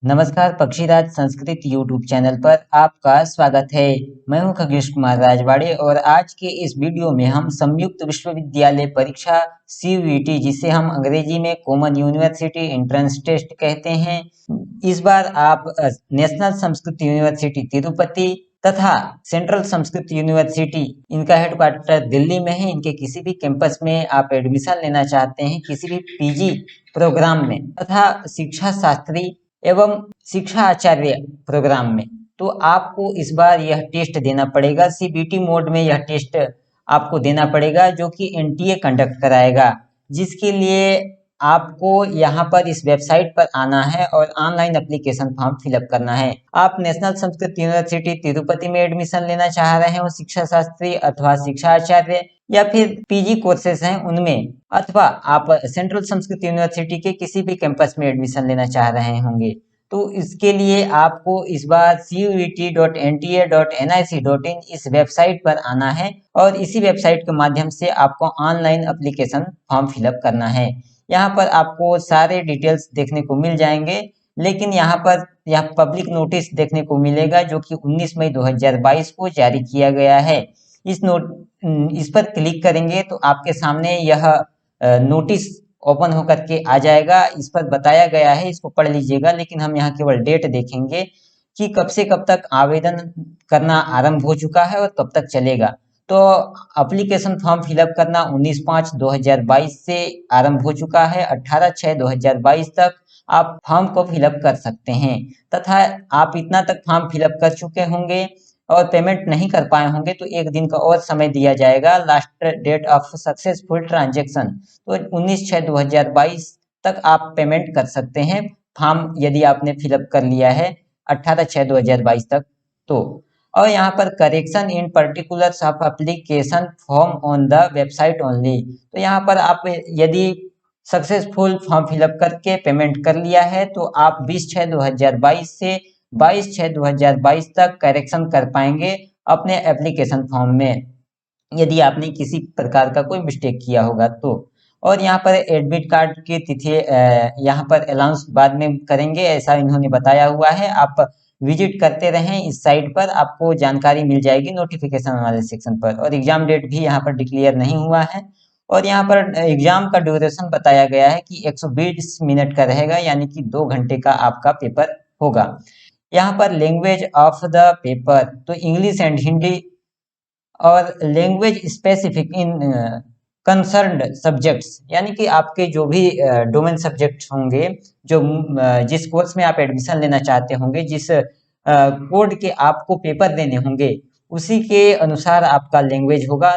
नमस्कार पक्षीराज Sanskrit YouTube channel पर आपका स्वागत है। मैं हूं खगेश कुमार राजवाड़े और आज के इस वीडियो में हम संयुक्त विश्वविद्यालय परीक्षा CUET जिसे हम अंग्रेजी में कॉमन यूनिवर्सिटी एंट्रेंस टेस्ट कहते हैं, इस बार आप नेशनल संस्कृत यूनिवर्सिटी तिरुपति तथा सेंट्रल संस्कृत यूनिवर्सिटी, इनका हेडक्वार्टर दिल्ली में है, इनके किसी भी कैंपस में आप एडमिशन लेना चाहते हैं किसी भी पीजी प्रोग्राम में तथा शिक्षा शास्त्री एवं शिक्षा आचार्य प्रोग्राम में, तो आपको इस बार यह टेस्ट देना पड़ेगा। CBT मोड में यह टेस्ट आपको देना पड़ेगा जो कि NTA कंडक्ट कराएगा, जिसके लिए आपको यहाँ पर इस वेबसाइट पर आना है और ऑनलाइन एप्लीकेशन फॉर्म फिलअप करना है। आप नेशनल संस्कृत यूनिवर्सिटी तिरुपति में एडमिशन लेना चाह रहे हो शिक्षा शास्त्री अथवा शिक्षा आचार्य, या फिर पीजी कोर्सेज हैं उनमें, अथवा आप सेंट्रल संस्कृत यूनिवर्सिटी के किसी भी कैंपस में एडमिशन लेना चाह रहे होंगे, तो इसके लिए आपको इस बार cuet.nta.nic.in इस वेबसाइट पर आना है और इसी वेबसाइट के माध्यम से आपको ऑनलाइन एप्लीकेशन फॉर्म फिलअप करना है। यहाँ पर आपको सारे डिटेल्स देखने को मिल जाएंगे, लेकिन यहाँ पर यह पब्लिक नोटिस देखने को मिलेगा जो कि 19 मई 2022 को जारी किया गया है। इस पर क्लिक करेंगे तो आपके सामने यह नोटिस ओपन होकर के आ जाएगा। इस पर बताया गया है, इसको पढ़ लीजिएगा, लेकिन हम यहाँ केवल डेट देखेंगे कि कब से कब तक आवेदन करना आरंभ हो चुका है और कब तक चलेगा। तो एप्लीकेशन फॉर्म फिलअप करना 19/5/2022 से आरंभ हो चुका है। 18/6/2022 तक आप फॉर्म को फिलअप कर सकते हैं, तथा आप इतना तक फॉर्म फिलअप कर चुके होंगे और पेमेंट नहीं कर पाए होंगे तो एक दिन का और समय दिया जाएगा। Last date of successful transaction तो 19/6/2022 तक आप पेमेंट कर सकते हैं फॉर्म, यदि आपने फिलअप कर लिया है 18/6/2022 तक तो। और यहाँ पर correction in particulars of application form on the website only, तो यहाँ पर आप यदि सक्सेसफुल फॉर्म फिलअप करके पेमेंट कर लिया है तो आप 20/6/2022 से 22/6/2022 तक करेक्शन कर पाएंगे अपने एप्लीकेशन फॉर्म में, यदि आपने किसी प्रकार का कोई मिस्टेक किया होगा तो। और यहाँ पर एडमिट कार्ड की तिथि यहाँ पर अनाउंस बाद में करेंगे, ऐसा इन्होंने बताया हुआ है। आप विजिट करते रहें इस साइट पर, आपको जानकारी मिल जाएगी नोटिफिकेशन वाले सेक्शन पर। और एग्जाम डेट भी यहाँ पर डिक्लेयर नहीं हुआ है। और यहाँ पर एग्जाम का ड्यूरेशन बताया गया है कि 120 मिनट का रहेगा, यानी कि 2 घंटे का आपका पेपर होगा। यहाँ पर लैंग्वेज ऑफ द पेपर तो इंग्लिश एंड हिंदी, और language specific in concerned subjects, यानी कि आपके जो भी डोमेन सब्जेक्ट्स होंगे, जो जिस कोर्स में आप एडमिशन लेना चाहते होंगे, जिस कोड के आपको पेपर देने होंगे, उसी के अनुसार आपका लैंग्वेज होगा।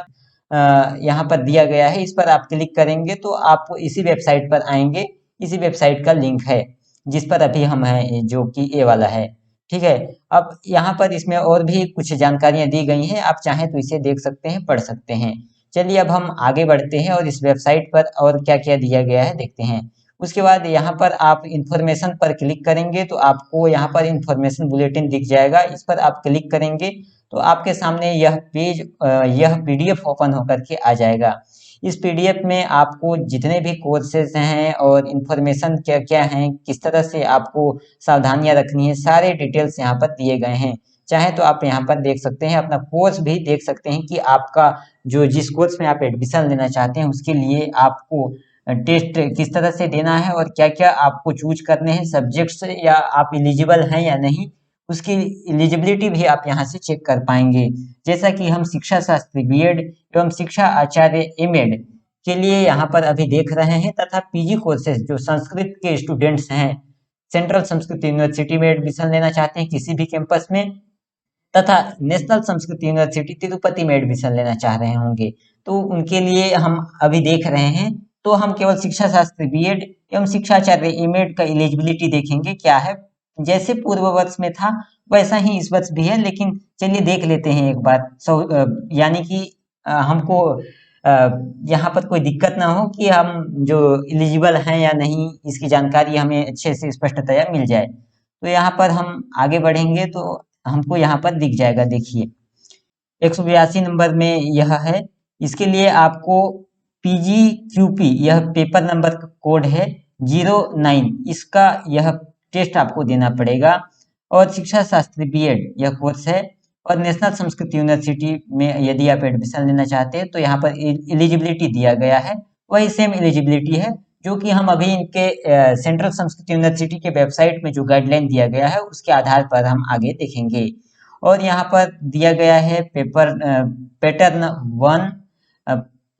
यहाँ पर दिया गया है, इस पर आप क्लिक करेंगे तो आप इसी वेबसाइट पर आएंगे। इसी वेबसाइट का लिंक है जिस पर अभी हम हैं, जो कि ये वाला है, ठीक है। अब यहाँ पर इसमें और भी कुछ जानकारियां दी गई हैं, आप चाहें तो इसे देख सकते हैं, पढ़ सकते हैं। चलिए अब हम आगे बढ़ते हैं और इस वेबसाइट पर और क्या क्या दिया गया है देखते हैं। उसके बाद यहाँ पर आप इंफॉर्मेशन पर क्लिक करेंगे तो आपको यहाँ पर इंफॉर्मेशन बुलेटिन दिख जाएगा। इस पर आप क्लिक करेंगे तो आपके सामने यह पेज, यह PDF ओपन होकर के आ जाएगा। इस PDF में आपको जितने भी कोर्सेज हैं और इंफॉर्मेशन क्या क्या हैं, किस तरह से आपको सावधानियां रखनी है, सारे डिटेल्स यहाँ पर दिए गए हैं। चाहे तो आप यहाँ पर देख सकते हैं, अपना कोर्स भी देख सकते हैं कि आपका जो जिस कोर्स में आप एडमिशन लेना चाहते हैं उसके लिए आपको टेस्ट किस तरह से देना है और क्या क्या आपको चूज करने हैं सब्जेक्ट्स, या आप एलिजिबल हैं या नहीं, उसकी एलिजिबिलिटी भी आप यहाँ से चेक कर पाएंगे। जैसा कि हम शिक्षा शास्त्री BEd एवं शिक्षा आचार्य MEd के लिए यहाँ पर अभी देख रहे हैं, तथा पीजी कोर्सेज जो संस्कृत के स्टूडेंट्स हैं, सेंट्रल संस्कृत यूनिवर्सिटी में एडमिशन लेना चाहते हैं किसी भी कैंपस में, तथा नेशनल संस्कृत यूनिवर्सिटी तिरुपति में एडमिशन लेना चाह रहे होंगे, तो उनके लिए हम अभी देख रहे हैं। तो हम केवल शिक्षा शास्त्री BEd एवं शिक्षाचार्य MEd का एलिजिबिलिटी देखेंगे क्या है। जैसे पूर्व वर्ष में था वैसा ही इस वर्ष भी है, लेकिन चलिए देख लेते हैं एक बार, यानी कि हमको यहाँ पर कोई दिक्कत ना हो कि हम जो एलिजिबल हैं या नहीं, इसकी जानकारी हमें अच्छे से स्पष्टतया मिल जाए। तो यहाँ पर हम आगे बढ़ेंगे तो हमको यहाँ पर दिख जाएगा, देखिए 182 नंबर में यह है। इसके लिए आपको PGQP, यह पेपर नंबर का कोड है 09, इसका यह टेस्ट आपको देना पड़ेगा। और शिक्षा शास्त्री बीएड यह कोर्स है, और नेशनल संस्कृत यूनिवर्सिटी में यदि आप एडमिशन लेना चाहते हैं तो यहाँ पर एलिजिबिलिटी दिया गया है, वही सेम एलिजिबिलिटी है जो कि हम अभी इनके सेंट्रल संस्कृत यूनिवर्सिटी के वेबसाइट में जो गाइडलाइन दिया गया है उसके आधार पर हम आगे देखेंगे। और यहाँ पर दिया गया है पैटर्न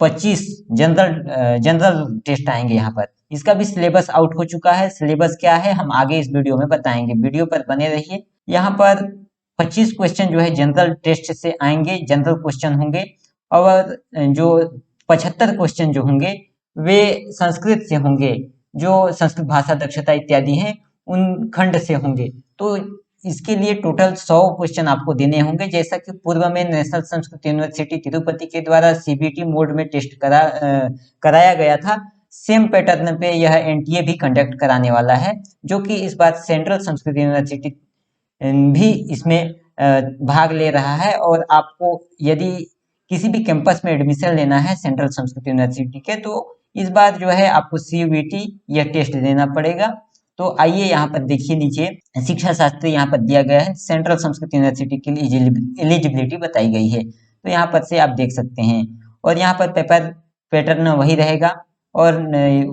25 जनरल टेस्ट आएंगे यहाँ पर। इसका भी सिलेबस आउट हो चुका है। सिलेबस क्या है हम आगे इस वीडियो में बताएंगे, वीडियो पर बने रहिए। यहाँ पर 25 क्वेश्चन जो है जनरल टेस्ट से आएंगे, जनरल क्वेश्चन होंगे, और जो 75 क्वेश्चन जो होंगे वे संस्कृत से होंगे, जो संस्कृत भाषा दक्षता इत्यादि हैं उन खंड से होंगे। तो इसके लिए टोटल 100 क्वेश्चन आपको देने होंगे, जैसा कि पूर्व में नेशनल संस्कृत यूनिवर्सिटी तिरुपति के द्वारा सीबीटी मोड में टेस्ट कराया गया था। सेम पैटर्न पे यह एनटीए भी कंडक्ट कराने वाला है, जो कि इस बार सेंट्रल संस्कृत यूनिवर्सिटी भी इसमें भाग ले रहा है। और आपको यदि किसी भी कैंपस में एडमिशन लेना है सेंट्रल संस्कृत यूनिवर्सिटी के, तो इस बार जो है आपको सीयूईटी यह टेस्ट देना पड़ेगा। तो आइए यहाँ पर देखिए, नीचे शिक्षा शास्त्री यहाँ पर दिया गया है, सेंट्रल संस्कृत यूनिवर्सिटी के लिए एलिजिबिलिटी बताई गई है, तो यहाँ पर से आप देख सकते हैं। और यहाँ पर पेपर पैटर्न वही रहेगा और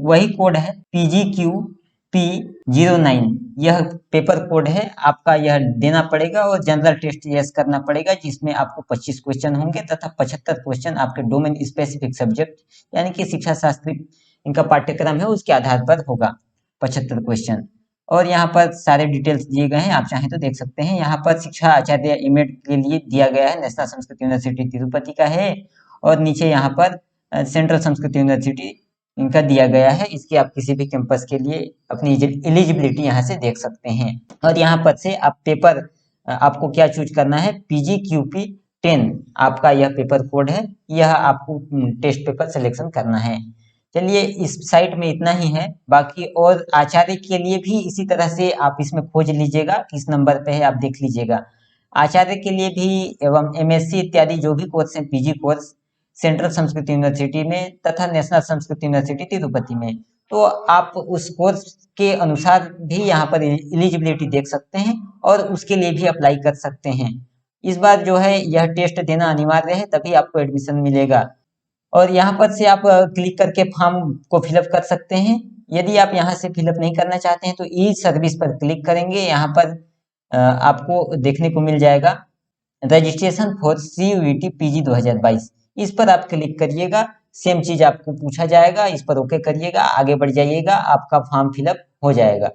वही कोड है PGQP09, यह पेपर कोड है आपका, यह देना पड़ेगा। और जनरल टेस्ट यस करना पड़ेगा, जिसमें आपको 25 क्वेश्चन होंगे तथा 75 क्वेश्चन आपके डोमेन स्पेसिफिक सब्जेक्ट यानी कि शिक्षा शास्त्री इनका पाठ्यक्रम है उसके आधार पर होगा 75 क्वेश्चन। और यहाँ पर सारे डिटेल्स दिए गए हैं, आप चाहें तो देख सकते हैं। यहाँ पर शिक्षा आचार्य एमएड के लिए दिया गया है, नेशनल संस्कृत यूनिवर्सिटी तिरुपति का है, और नीचे यहाँ पर सेंट्रल संस्कृत यूनिवर्सिटी इनका दिया गया है। इसकी आप किसी भी कैंपस के लिए अपनी एलिजिबिलिटी यहाँ से देख सकते हैं। और यहाँ पर से आप पेपर आपको क्या चूज करना है, PGQP10 आपका यह पेपर कोड है, यह आपको टेस्ट पेपर सिलेक्शन करना है। चलिए, इस साइट में इतना ही है, बाकी और आचार्य के लिए भी इसी तरह से आप इसमें खोज लीजिएगा, किस नंबर पे है आप देख लीजिएगा। आचार्य के लिए भी एवं एमएससी इत्यादि जो भी कोर्स हैं, PG course central Sanskrit university में तथा नेशनल संस्कृत यूनिवर्सिटी तिरुपति में, तो आप उस कोर्स के अनुसार भी यहाँ पर एलिजिबिलिटी देख सकते हैं और उसके लिए भी अप्लाई कर सकते हैं। इस बार जो है यह टेस्ट देना अनिवार्य है, तभी आपको एडमिशन मिलेगा। और यहाँ पर से आप क्लिक करके फॉर्म को फिलअप कर सकते हैं। यदि आप यहाँ से फिलअप नहीं करना चाहते हैं तो ई सर्विस पर क्लिक करेंगे, यहाँ पर आपको देखने को मिल जाएगा रजिस्ट्रेशन फॉर CUET PG 2022, इस पर आप क्लिक करिएगा। सेम चीज आपको पूछा जाएगा, इस पर ओके करिएगा, आगे बढ़ जाइएगा, आपका फॉर्म फिलअप हो जाएगा।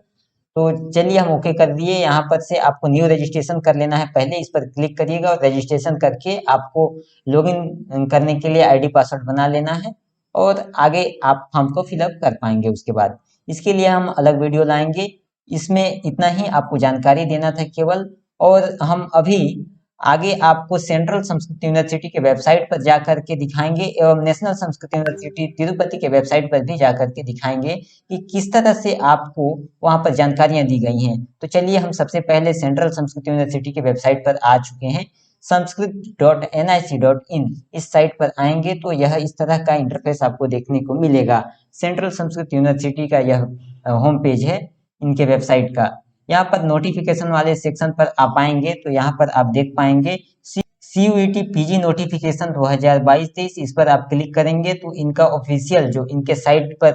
तो चलिए हम ओके कर दिए। यहाँ पर से आपको न्यू रजिस्ट्रेशन कर लेना है, पहले इस पर क्लिक करिएगा और रजिस्ट्रेशन करके आपको लॉगिन करने के लिए आईडी पासवर्ड बना लेना है, और आगे आप फॉर्म को फिलअप कर पाएंगे। उसके बाद इसके लिए हम अलग वीडियो लाएंगे, इसमें इतना ही आपको जानकारी देना था केवल। और हम अभी आगे आपको सेंट्रल संस्कृत यूनिवर्सिटी के वेबसाइट पर जाकर के दिखाएंगे एवं नेशनल संस्कृत यूनिवर्सिटी तिरुपति के वेबसाइट पर भी जाकर के दिखाएंगे कि किस तरह से आपको वहां पर जानकारियां दी गई हैं। तो चलिए हम सबसे पहले सेंट्रल संस्कृत यूनिवर्सिटी के वेबसाइट पर आ चुके हैं, sanskrit.nic.in, इस साइट पर आएंगे तो यह इस तरह का इंटरफेस आपको देखने को मिलेगा। सेंट्रल संस्कृत यूनिवर्सिटी का यह होम पेज है इनके वेबसाइट का। यहाँ पर नोटिफिकेशन वाले सेक्शन पर आप आएंगे तो यहाँ पर आप देख पाएंगे CUET PG नोटिफिकेशन 2022-23, इस पर आप क्लिक करेंगे तो इनका ऑफिशियल जो इनके साइट पर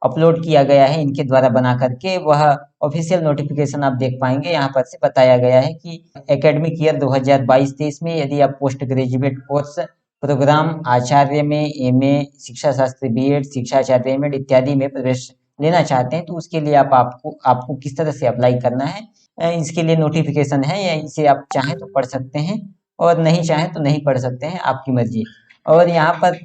अपलोड किया गया है इनके द्वारा बना करके, वह ऑफिशियल नोटिफिकेशन आप देख पाएंगे। यहाँ पर से बताया गया है कि एकेडमिक ईयर 2022-23 में यदि आप पोस्ट ग्रेजुएट कोर्स प्रोग्राम आचार्य में MA, शिक्षा शास्त्री BEd, शिक्षा आचार्य MEd इत्यादि में प्रवेश लेना चाहते हैं तो उसके लिए आपको किस तरह से अप्लाई करना है, इसके लिए नोटिफिकेशन है, या इसे आप चाहें तो पढ़ सकते हैं और नहीं चाहें तो नहीं पढ़ सकते हैं, आपकी मर्जी। और यहाँ पर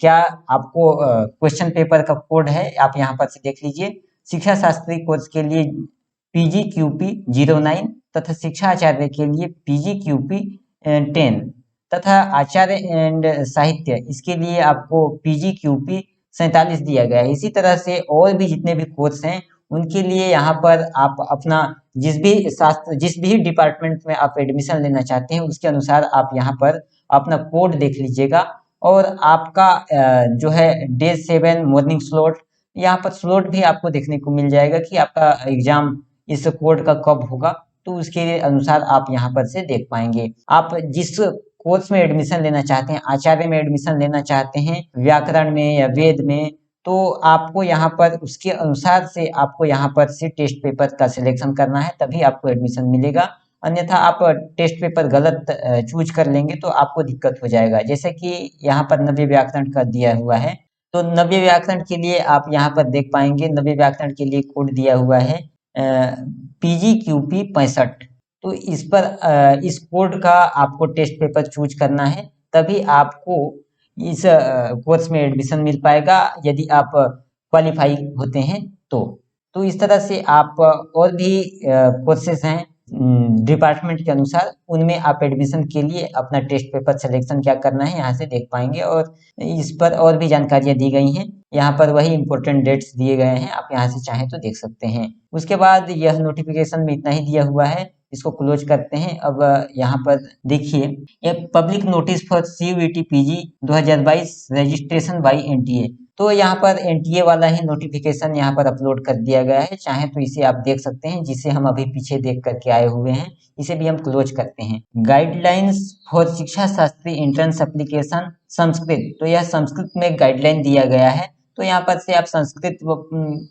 क्या आपको क्वेश्चन पेपर का कोड है, आप यहाँ पर से देख लीजिए। शिक्षा शास्त्री कोर्स के लिए PGQP09 तथा शिक्षा आचार्य के लिए PGQP10 तथा आचार्य एंड साहित्य इसके लिए आपको PGQP47 दिया गया है। इसी तरह से और भी जितने भी कोर्स हैं उनके लिए यहाँ पर आप अपना जिस भी डिपार्टमेंट में आप एडमिशन लेना चाहते हैं उसके अनुसार आप यहाँ पर अपना कोड देख लीजिएगा। और आपका जो है डे 7 मॉर्निंग स्लॉट, यहाँ पर स्लॉट भी आपको देखने को मिल जाएगा कि आपका एग्जाम इस कोड का कब होगा, तो उसके अनुसार आप यहाँ पर से देख पाएंगे। आप जिस कोर्स में एडमिशन लेना चाहते हैं, आचार्य में एडमिशन लेना चाहते हैं, व्याकरण में या वेद में, तो आपको यहाँ पर उसके अनुसार से आपको यहाँ पर से टेस्ट पेपर का सिलेक्शन करना है, तभी आपको एडमिशन मिलेगा। अन्यथा आप टेस्ट पेपर गलत चूज कर लेंगे तो आपको दिक्कत हो जाएगा। जैसे कि यहाँ पर नव्य व्याकरण का दिया हुआ है, तो नव्य व्याकरण के लिए आप यहाँ पर देख पाएंगे, नव्य व्याकरण के लिए कोड दिया हुआ है PGQP 65। तो इस पर इस कोड का आपको टेस्ट पेपर चूज करना है, तभी आपको इस कोर्स में एडमिशन मिल पाएगा, यदि आप क्वालिफाई होते हैं तो इस तरह से आप और भी कोर्सेज हैं डिपार्टमेंट के अनुसार, उनमें आप एडमिशन के लिए अपना टेस्ट पेपर सिलेक्शन क्या करना है यहाँ से देख पाएंगे। और इस पर और भी जानकारियां दी गई हैं, यहाँ पर वही इंपॉर्टेंट डेट्स दिए गए हैं, आप यहाँ से चाहें तो देख सकते हैं। उसके बाद यह नोटिफिकेशन में इतना ही दिया हुआ है, इसको क्लोज करते हैं। अब यहाँ पर देखिए, ये public notice for CUET PG 2022 registration by NTA, तो यहाँ पर NTA वाला ही नोटिफिकेशन यहाँ पर अपलोड कर दिया गया है। चाहे तो इसे आप देख सकते हैं, जिसे हम अभी पीछे देख करके आए हुए हैं, इसे भी हम क्लोज करते हैं। गाइडलाइंस फॉर शिक्षा शास्त्री एंट्रेंस एप्लीकेशन संस्कृत, तो यह संस्कृत में गाइडलाइन दिया गया है। तो यहाँ पर से आप संस्कृत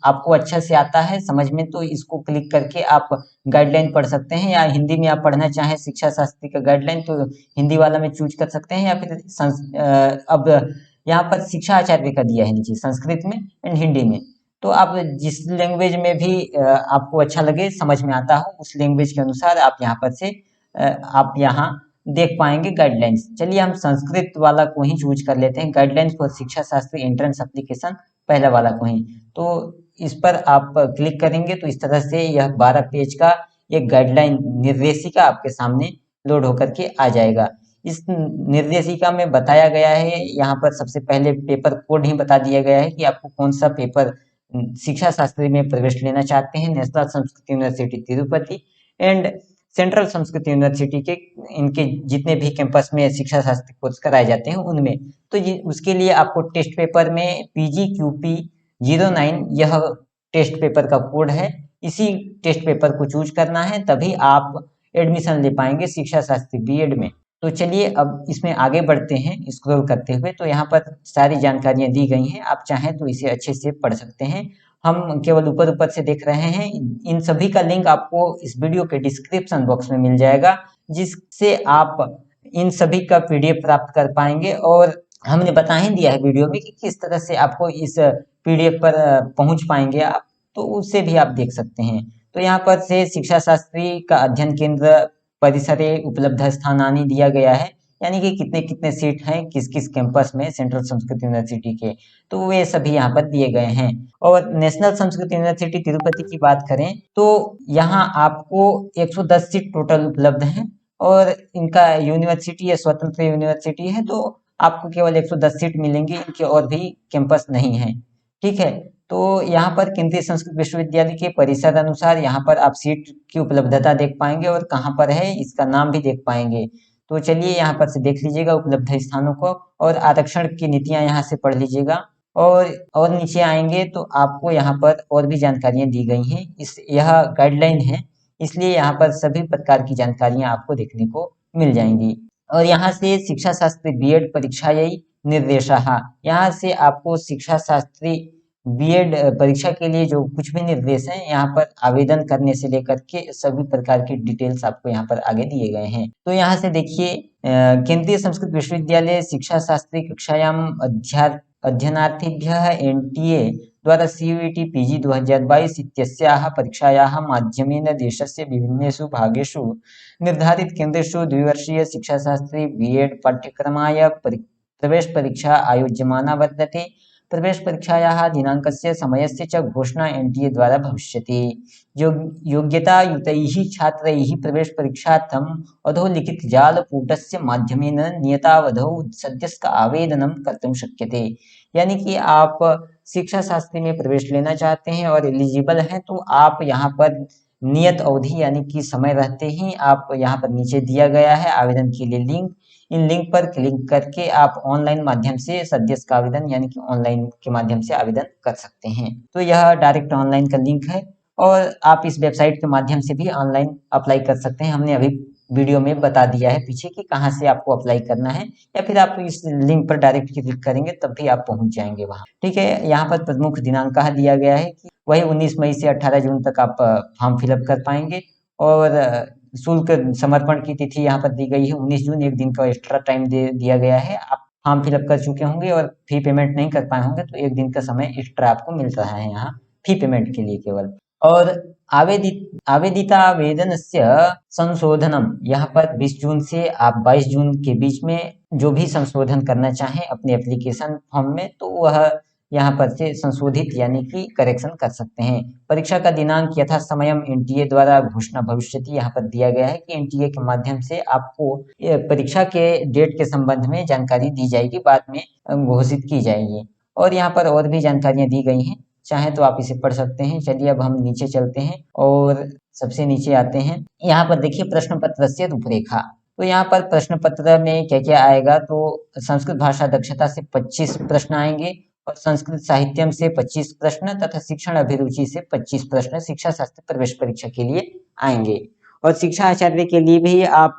आपको अच्छा से आता है समझ में, तो इसको क्लिक करके आप गाइडलाइन पढ़ सकते हैं, या हिंदी में आप पढ़ना चाहें शिक्षा शास्त्री का गाइडलाइन तो हिंदी वाला में चूज कर सकते हैं, या फिर अब यहाँ पर शिक्षा आचार्य का दिया है नीचे संस्कृत में एंड हिंदी में, तो आप जिस लैंग्वेज में भी आपको अच्छा लगे, समझ में आता हो, उस लैंग्वेज के अनुसार आप यहाँ पर से आप यहाँ देख पाएंगे गाइडलाइंस। चलिए हम संस्कृत वाला को ही चूज कर लेते हैं, गाइडलाइंस फॉर शिक्षा शास्त्री एंट्रेंस एप्लीकेशन, पहला वाला को ही। तो इस पर आप क्लिक करेंगे तो इस तरह से यह 12 पेज का एक गाइडलाइन निर्देशिका आपके सामने लोड होकर के आ जाएगा। इस निर्देशिका में बताया गया है, यहाँ पर सबसे पहले पेपर कोड ही बता दिया गया है कि आपको कौन सा पेपर शिक्षा शास्त्री में प्रवेश लेना चाहते हैं। National Sanskrit university Tirupati and central Sanskrit university के इनके जितने भी कैंपस में शिक्षा शास्त्री कोर्स कराए जाते हैं उनमें, तो उसके लिए आपको टेस्ट पेपर में PGQP 09 यह टेस्ट पेपर का कोड है, इसी टेस्ट पेपर को चूज करना है, तभी आप एडमिशन ले पाएंगे शिक्षा शास्त्री BEd में। तो चलिए अब इसमें आगे बढ़ते हैं स्क्रॉल करते हुए, तो यहाँ पर सारी जानकारियां दी गई हैं, आप चाहें तो इसे अच्छे से पढ़ सकते हैं। हम केवल ऊपर ऊपर से देख रहे हैं, इन सभी का लिंक आपको इस वीडियो के डिस्क्रिप्शन बॉक्स में मिल जाएगा, जिससे आप इन सभी का PDF प्राप्त कर पाएंगे। और हमने बता ही दिया है वीडियो में कि किस तरह से आपको इस PDF पर पहुंच पाएंगे आप, तो उससे भी आप देख सकते हैं। तो यहाँ पर से शिक्षा शास्त्री का अध्ययन केंद्र परिसरे उपलब्ध स्थानानी दिया गया है, यानी कि कितने कितने सीट हैं किस किस कैंपस में सेंट्रल संस्कृत यूनिवर्सिटी के, तो वे सभी यहाँ पर दिए गए हैं। और नेशनल संस्कृत यूनिवर्सिटी तिरुपति की बात करें तो यहाँ आपको 110 सीट टोटल उपलब्ध हैं, और इनका यूनिवर्सिटी या स्वतंत्र यूनिवर्सिटी है, तो आपको केवल 110 सीट मिलेंगी, इनके और भी कैंपस नहीं है। ठीक है, तो यहाँ पर केंद्रीय संस्कृत विश्वविद्यालय के परिषद अनुसार यहाँ पर आप सीट की उपलब्धता देख पाएंगे, और कहाँ पर है इसका नाम भी देख पाएंगे। तो चलिए यहाँ पर से देख लीजिएगा उपलब्ध स्थानों को, और आरक्षण की नीतियां यहाँ से पढ़ लीजिएगा। और नीचे आएंगे तो आपको यहाँ पर और भी जानकारियां दी गई हैं, यह गाइडलाइन है, इसलिए यहाँ पर सभी प्रकार की जानकारियां आपको देखने को मिल जाएंगी। और यहाँ से शिक्षा शास्त्री BEd परीक्षायी निर्देशः, यहाँ से आपको शिक्षा शास्त्री BEd परीक्षा के लिए जो कुछ भी निर्देश हैं, यहाँ पर आवेदन करने से लेकर के सभी प्रकार की डिटेल्स आपको यहाँ पर आगे दिए गए हैं। तो यहाँ से देखिए, केंद्रीय संस्कृत विश्वविद्यालय शिक्षा शास्त्री कक्षायाम अध्ययनार्थिभ्यः NTA द्वारा CUET PG 2022 इत्यस्याः परीक्षायाः माध्यमेन देशस्य विभिन्नेषु भागेषु निर्धारित केन्द्रेषु द्विवर्षीय शिक्षाशास्त्री BEd पाठ्यक्रमाय प्रवेश परीक्षा आयोज्यमाना वर्तते। प्रवेश परीक्षायाः दिनाङ्कस्य समयस्य च घोषणा NTA द्वारा भविष्यति। योग्यतायुतैः छात्रैः प्रवेश परीक्षार्थम् अधोलिखित जालपुटस्य माध्यमेन नियतावधौ सद्यस्क आवेदनं कर्तुं शक्यते। यानी कि आप शिक्षा शास्त्री में प्रवेश लेना चाहते हैं और एलिजिबल हैं, तो आप यहाँ पर नियत अवधि यानी कि समय रहते ही आप यहाँ पर नीचे दिया गया है आवेदन के लिए लिंक, इन लिंक पर क्लिक करके आप ऑनलाइन माध्यम से सदस्य का आवेदन यानी कि ऑनलाइन के माध्यम से आवेदन कर सकते हैं। तो यह डायरेक्ट ऑनलाइन का लिंक है, और आप इस वेबसाइट के माध्यम से भी ऑनलाइन अप्लाई कर सकते हैं। हमने अभी वीडियो में बता दिया है पीछे कि कहाँ से आपको अप्लाई करना है, या फिर आप इस लिंक पर डायरेक्ट क्लिक करेंगे तब भी आप पहुंच जाएंगे वहां। ठीक है, यहाँ पर प्रमुख दिनांक कहा दिया गया है कि वही 19 मई से 18 जून तक आप फॉर्म फिलअप कर पाएंगे, और शुल्क समर्पण की तिथि यहाँ पर दी गई है 19 जून। एक दिन का एक्स्ट्रा टाइम दे दिया गया है। आप फॉर्म फिलअप कर चुके होंगे और फी पेमेंट नहीं कर पाए होंगे तो एक दिन का समय एक्स्ट्रा आपको मिल रहा है यहाँ फी पेमेंट के लिए केवल। और आवेदितावेदनस्य संशोधनम, यहाँ पर 20 जून से आप 22 जून के बीच में जो भी संशोधन करना चाहें अपने एप्लीकेशन फॉर्म में, तो वह यहाँ पर से संशोधित यानी कि करेक्शन कर सकते हैं। परीक्षा का दिनांक यथा समयम एनटीए द्वारा घोषणा भविष्यति, यहाँ पर दिया गया है कि एनटीए के माध्यम से आपको परीक्षा के डेट के संबंध में जानकारी दी जाएगी, बाद में घोषित की जाएगी। और यहाँ पर और भी जानकारियां दी गई हैं, चाहे तो आप इसे पढ़ सकते हैं। चलिए अब हम नीचे चलते हैं और सबसे नीचे आते हैं। यहाँ पर देखिए प्रश्न पत्र से रूपरेखा। तो यहाँ पर प्रश्न पत्र में क्या क्या आएगा, तो संस्कृत भाषा दक्षता से 25 प्रश्न आएंगे, और संस्कृत साहित्यम से 25 प्रश्न तथा शिक्षण अभिरुचि से 25 प्रश्न शिक्षा शास्त्र प्रवेश परीक्षा के लिए आएंगे। और शिक्षा आचार्य के लिए भी आप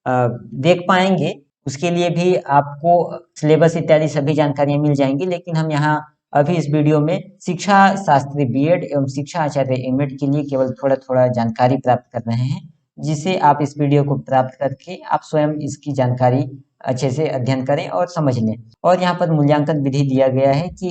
देख पाएंगे, उसके लिए भी आपको सिलेबस इत्यादि सभी जानकारियां मिल जाएंगी। लेकिन हम यहाँ अभी इस वीडियो में शिक्षा शास्त्री बीएड एवं शिक्षा आचार्य एमएड के लिए केवल थोड़ा थोड़ा जानकारी प्राप्त कर रहे हैं, जिसे आप इस वीडियो को प्राप्त करके आप स्वयं इसकी जानकारी अच्छे से अध्ययन करें और समझ लें। और यहाँ पर मूल्यांकन विधि दिया गया है कि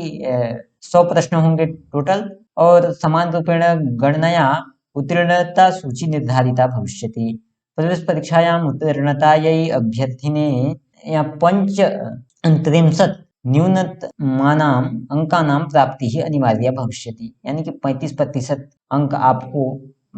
100 प्रश्न होंगे टोटल, और समान रूपेण गणनया उत्तीर्णता सूची निर्धारिता भविष्यति। प्रवेश परीक्षायाम उत्तीर्णतायै अभ्यर्थिने या 35 न्यूनतमानाम अंकानाम प्राप्ति ही अनिवार्य भविष्यति, यानी कि 35% अंक आपको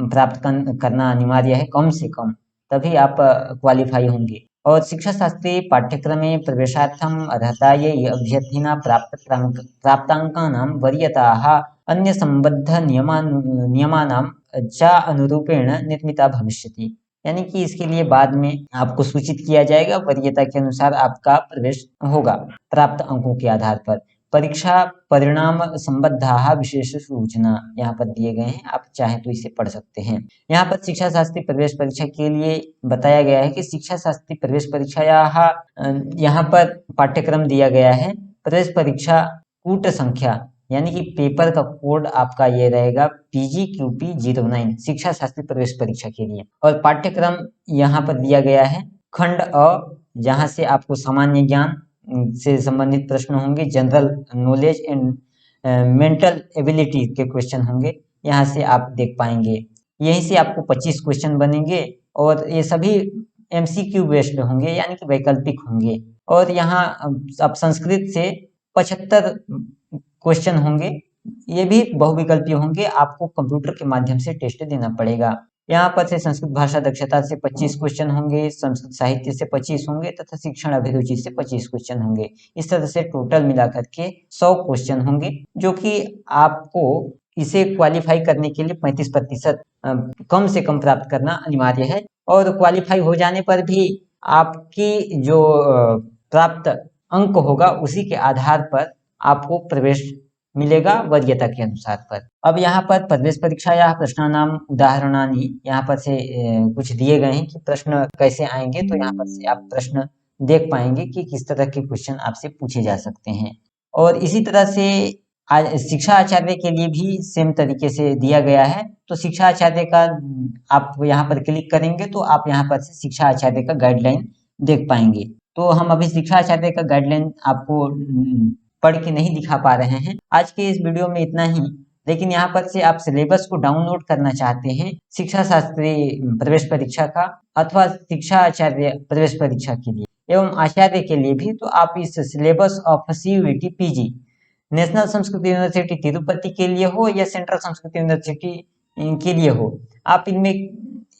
प्राप्त करना अनिवार्य है कम से कम, तभी आप क्वालिफाई होंगे। और शिक्षा शास्त्री पाठ्यक्रमे प्रवेशार्थम अर्हतायै अभ्यर्थिना प्राप्तांकानां वरीयताः अन्य संबद्ध नियमानां च अनुरूपेण निर्मिता भविष्यति, यानी कि इसके लिए बाद में आपको सूचित किया जाएगा, वरीयता के अनुसार आपका प्रवेश होगा प्राप्त अंकों के आधार पर। परीक्षा परिणाम संबद्धाः विशेष सूचना यहाँ पर दिए गए हैं, आप चाहें तो इसे पढ़ सकते हैं। यहाँ पर शिक्षा शास्त्री प्रवेश परीक्षा के लिए बताया गया है कि शिक्षा शास्त्री प्रवेश परीक्षा यहाँ पर पाठ्यक्रम दिया गया है। प्रवेश परीक्षा कूट संख्या, यानी कि पेपर का कोड आपका ये रहेगा PGQP09 शिक्षा शास्त्री प्रवेश परीक्षा के लिए। और पाठ्यक्रम यहाँ पर दिया गया है खंड अ, जहाँ से आपको सामान्य ज्ञान से संबंधित प्रश्न होंगे, general knowledge and mental ability के क्वेश्चन होंगे, यहाँ से आप देख पाएंगे। यहीं से आपको 25 क्वेश्चन बनेंगे, और ये सभी MCQ बेस्ड होंगे, यानी कि वैकल्पिक होंगे। और यहाँ आप संस्कृत से 75 क्वेश्चन होंगे, ये भी बहुविकल्पीय होंगे, आपको कंप्यूटर के माध्यम से टेस्ट देना पड़ेगा। यहाँ पर से संस्कृत भाषा दक्षता से 25 क्वेश्चन होंगे, संस्कृत साहित्य से 25 होंगे तथा शिक्षण अभिरुचि से 25 क्वेश्चन होंगे। इस तरह से टोटल मिलाकर के 100 क्वेश्चन होंगे, जो कि आपको इसे क्वालिफाई करने के लिए 35% कम से कम प्राप्त करना अनिवार्य है। और क्वालिफाई हो जाने पर भी आपकी जो प्राप्त अंक होगा उसी के आधार पर आपको प्रवेश मिलेगा वरीयता के अनुसार पर। अब यहाँ पर प्रवेश परीक्षा या प्रश्नानाम उदाहरणानि यहाँ पर से कुछ दिए गए हैं कि प्रश्न कैसे आएंगे, तो यहाँ पर से आप प्रश्न देख पाएंगे कि किस तरह के क्वेश्चन आपसे पूछे जा सकते हैं। और इसी तरह से शिक्षा आचार्य के लिए भी सेम तरीके से दिया गया है। तो शिक्षा आचार्य का आप यहाँ पर क्लिक करेंगे तो आप यहाँ पर से शिक्षा आचार्य का गाइडलाइन देख पाएंगे। तो हम अभी शिक्षा आचार्य का गाइडलाइन आपको पढ़ के नहीं दिखा पा रहे हैं आज के इस वीडियो में, इतना ही। लेकिन यहाँ पर से आप सिलेबस को डाउनलोड करना चाहते हैं शिक्षा शास्त्री प्रवेश परीक्षा का अथवा शिक्षा आचार्य प्रवेश परीक्षा के लिए एवं आचार्य के लिए भी, तो आप इस syllabus of CUET PG national Sanskrit university Tirupati के लिए हो या सेंट्रल संस्कृत यूनिवर्सिटी के लिए हो, आप इनमें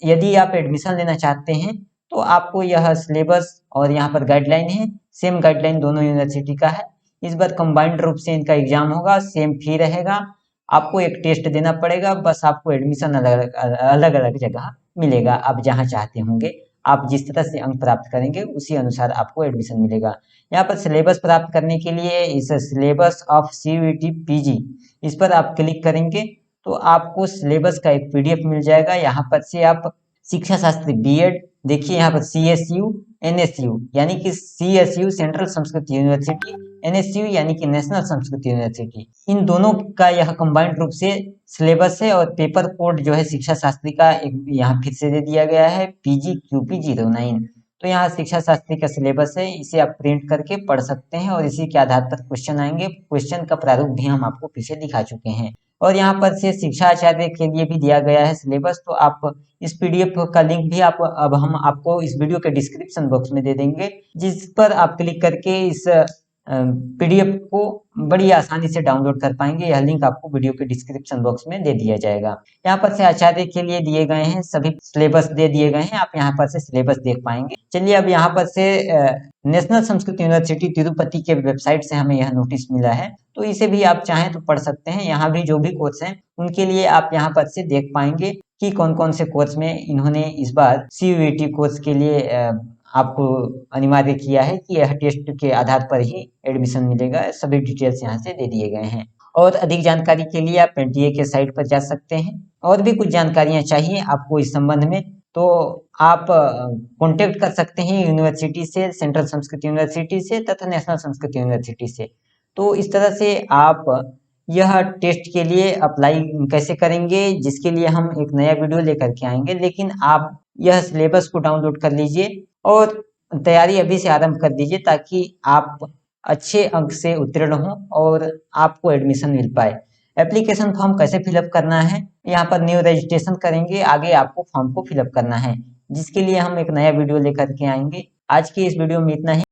यदि आप एडमिशन लेना चाहते हैं तो आपको यह सिलेबस और यहाँ पर गाइडलाइन है, सेम गाइडलाइन दोनों यूनिवर्सिटी का है। इस बार कंबाइंड रूप से इनका एग्जाम होगा, सेम फी रहेगा, आपको एक टेस्ट देना पड़ेगा, बस आपको एडमिशन अलग अलग जगह मिलेगा। आप जहाँ चाहते होंगे, आप जिस तरह से अंक प्राप्त करेंगे उसी अनुसार आपको एडमिशन मिलेगा। यहाँ पर सिलेबस प्राप्त करने के लिए इस सिलेबस ऑफ CUET PG इस पर आप क्लिक करेंगे तो आपको सिलेबस का एक पीडीएफ मिल जाएगा। यहाँ पर से आप शिक्षा शास्त्री बीएड, देखिए यहाँ पर सीएसयू, एनएसयू यानी कि CSU central Sanskrit university, NSU यानी कि नेशनल संस्कृत यूनिवर्सिटी, इन दोनों का यह कंबाइंड रूप से सिलेबस है। और पेपर कोड जो है शिक्षा शास्त्री का एक यहाँ फिर से दे दिया गया है, PGQP09। तो यहाँ शिक्षा शास्त्री का सिलेबस है, इसे आप प्रिंट करके पढ़ सकते हैं और इसी के आधार पर क्वेश्चन आएंगे। क्वेश्चन का प्रारूप भी हम आपको पीछे दिखा चुके हैं। और यहाँ पर से शिक्षा आचार्य के लिए भी दिया गया है सिलेबस। तो आप इस पीडीएफ का लिंक भी अब हम आपको इस वीडियो के डिस्क्रिप्शन बॉक्स में दे देंगे, जिस पर आप क्लिक करके इस पीडीएफ को बड़ी आसानी से डाउनलोड कर पाएंगे। यह लिंक आपको वीडियो के डिस्क्रिप्शन बॉक्स में दे दिया जाएगा। यहाँ पर से आचार्य के लिए दिए गए हैं, सभी सिलेबस दे दिए गए हैं, आप यहाँ पर से सिलेबस देख पाएंगे। चलिए अब यहाँ पर से नेशनल संस्कृत यूनिवर्सिटी तिरुपति के वेबसाइट से हमें यह नोटिस मिला है, तो इसे भी आप चाहें तो पढ़ सकते हैं। यहाँ भी जो भी कोर्स हैं उनके लिए आप यहाँ पर से देख पाएंगे कि कौन कौन से कोर्स में इन्होंने इस बार CUET कोर्स के लिए आपको अनिवार्य किया है कि यह टेस्ट के आधार पर ही एडमिशन मिलेगा। सभी डिटेल्स यहाँ से दे दिए गए हैं। और अधिक जानकारी के लिए आप एनटीए के साइट पर जा सकते हैं। और भी कुछ जानकारियां चाहिए आपको इस संबंध में तो आप कांटेक्ट कर सकते हैं यूनिवर्सिटी से, सेंट्रल संस्कृत यूनिवर्सिटी से तथा नेशनल संस्कृत यूनिवर्सिटी से। तो इस तरह से आप यह टेस्ट के लिए अप्लाई कैसे करेंगे, जिसके लिए हम एक नया वीडियो लेकर के आएंगे। लेकिन आप यह सिलेबस को डाउनलोड कर लीजिए और तैयारी अभी से आरंभ कर दीजिए, ताकि आप अच्छे अंक से उत्तीर्ण हों और आपको एडमिशन मिल पाए। एप्लीकेशन फॉर्म कैसे फिलअप करना है, यहाँ पर न्यू रजिस्ट्रेशन करेंगे, आगे आपको फॉर्म को फिलअप करना है, जिसके लिए हम एक नया वीडियो लेकर के आएंगे। आज की इस वीडियो में इतना ही।